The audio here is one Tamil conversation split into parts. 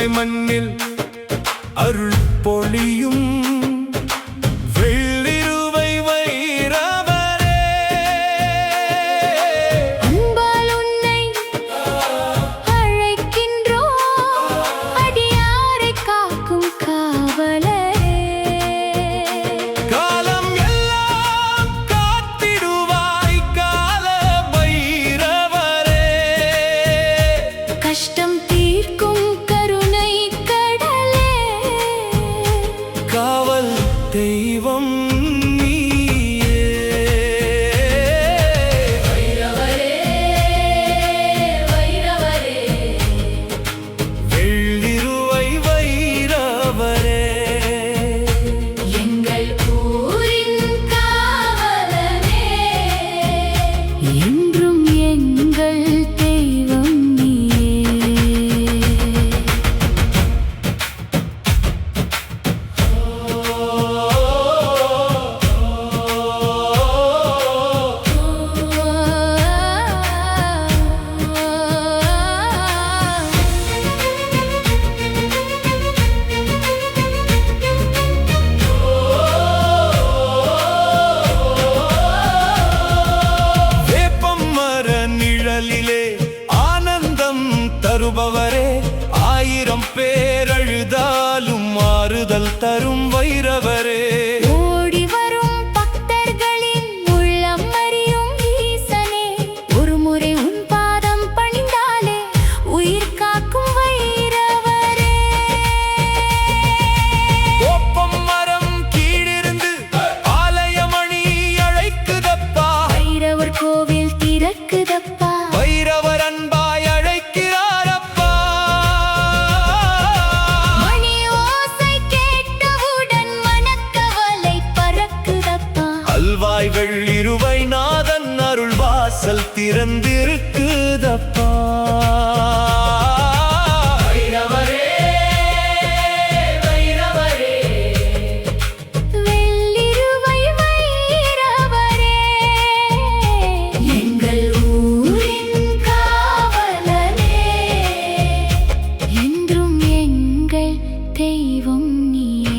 அல்வாய் மண்ணில் அருள் பொழியும் வெள்ளிருவை வைரவரே. அன்பால் உன்னை அழைக்கின்றோம், அடியாரை காக்கும் காவலரே. காலம் எல்லாம் காத்திடுவாய் கால பைரவரே. கஷ்டம் தீர்க்கும் கருணை கடலே. காவல் தெய்வம் நீயே. வைரவரே, வைரவரே, வெள்ளிருவை வைரவரே. எங்கள் ஊரின் காவலனே, என்றும் எங்கள் தெய்வம் நீயே. வேப்பம் மர நிழலிலே ஆனந்தம் தருபவரே. 1000 பேர் அழுதாலும் ஆறுதல் தரும் வைரவரே. ஓடி வரும் பக்தர்களின் உள்ளம் அறியும் ஈசனே, ஒரு முறை உன் பாதம் பணிந்தாலே உயிர் காக்கும் வைரவரே. வேப்பம் மரம் கீழிருந்து ஆலயமணி அழைக்குதப்பா. வைரவர் கோவில் திறக்குதப்பா. வைரவர் அன்பாய் அழைக்கிறாரப்பா. மணி ஓசை கேட்டவுடன் மனக்கவலை பறக்குதப்பா. அல்வாய் வெள்ளிருவை நாதன் அருள் வாசல் திறந்திருக்குதப்பா. வைரவரே, வைரவரே, வெள்ளிருவை வைரவரே, எங்கள் ஊரின் காவலனே, என்றும் எங்கள் தெய்வம் நீயே.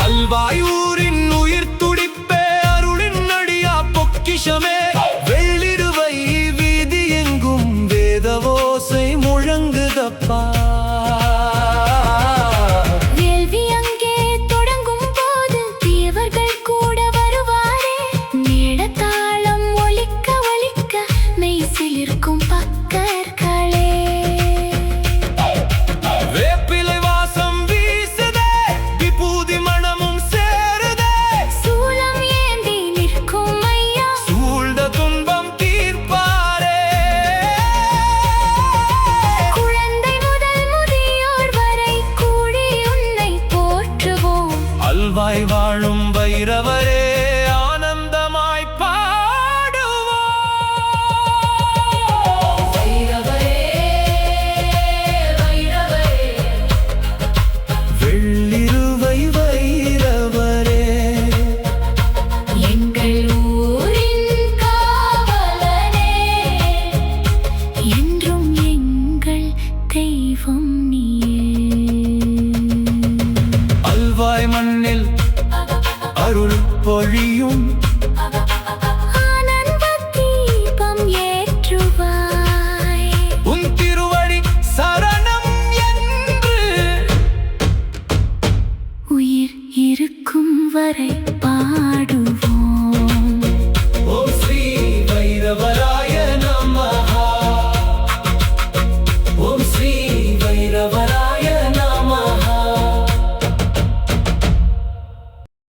அல்வாயூரின் உயிர் துடிப்பே, அருளின் அடியா பொக்கிஷமே. வெள்ளிருவை வீதி எங்கும் வேதவோசை முழங்குதப்பா. வேள்வி அங்கே தொடங்கும் போது தேவர்கள் கூட வருவாரே. மேளதாளம் ஒலிக்க ஒலிக்க மெய் சிலிர்க்கும் பக்தர்களே. வேப்பிலை வாசம் வீசுதே, விபூதி மணமும் சேருதே. சூலம் ஏந்தி நிற்கும் ஐயா, சூழ்ந்த துன்பம் தீர்ப்பாரே. குழந்தை முதல் முதியோர் வரை கூடி உன்னை போற்றுவோம். அல்வாய் வாழும் வைரவரே, ஆனந்தமாய் பாடுவோம். வைரவரே, வைரவரே, வெள்ளிருவை வைரவரே. எங்கள் ஊரின் காவலனே, என்றும் எங்கள் தெய்வம் நீயே. அல்வாய் மண்ணில் அருள் பொழி